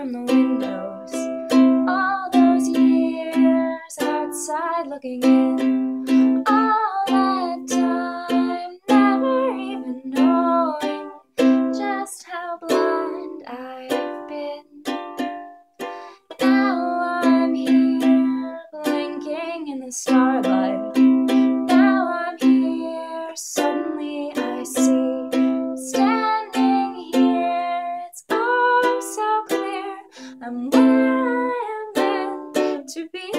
from the windows. All those years outside looking in, all that time never even knowing just how blind I've been. Now I'm here blinking in the starlight. Now I'm here, suddenly I see, standing here, it's all so clear, I'm where I am meant to be.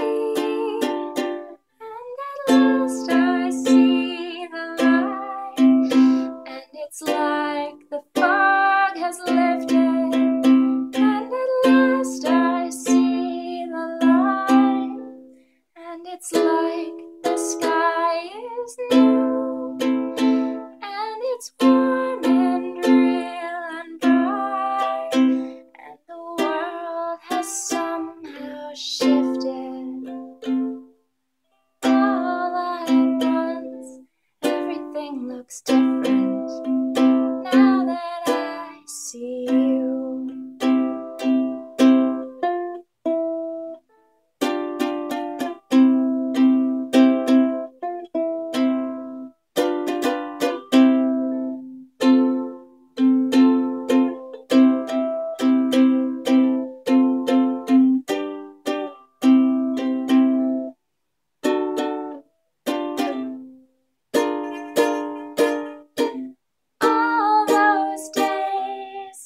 And at last I see the light, and it's like the fog has lifted. And at last I see the light, and it's like the sky is new, and it's warm and real and bright, and the world has somehow shifted. All at once, everything looks different now that I see you.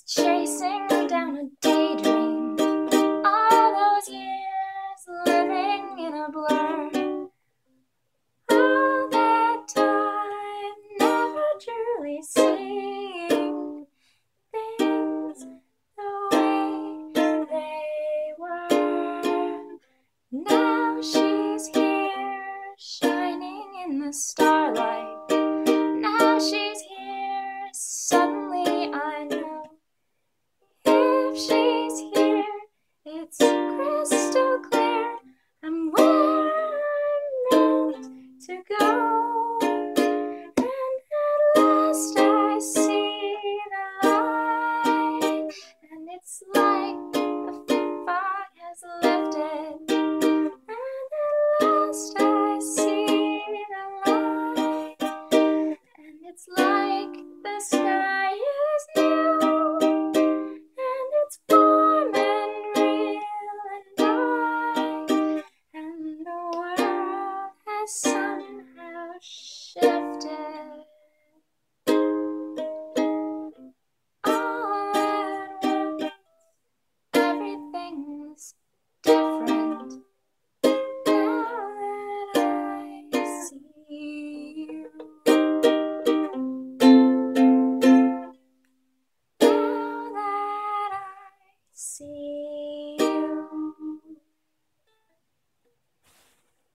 Chasing down a daydream, all those years living in a blur, all that time never truly seeing things the way they were. Now she's here, shining in the starlight. Now she's here, suddenly I know. If she's here, it's crystal clear, I'm where I'm meant to go. And at last I see the light, and it's like the fog has lifted. And at last I see the light, and it's like the sky is new, and it's warm and real and bright, and the world has somehow shifted. All at once, everything's different now that I see you. Now that I see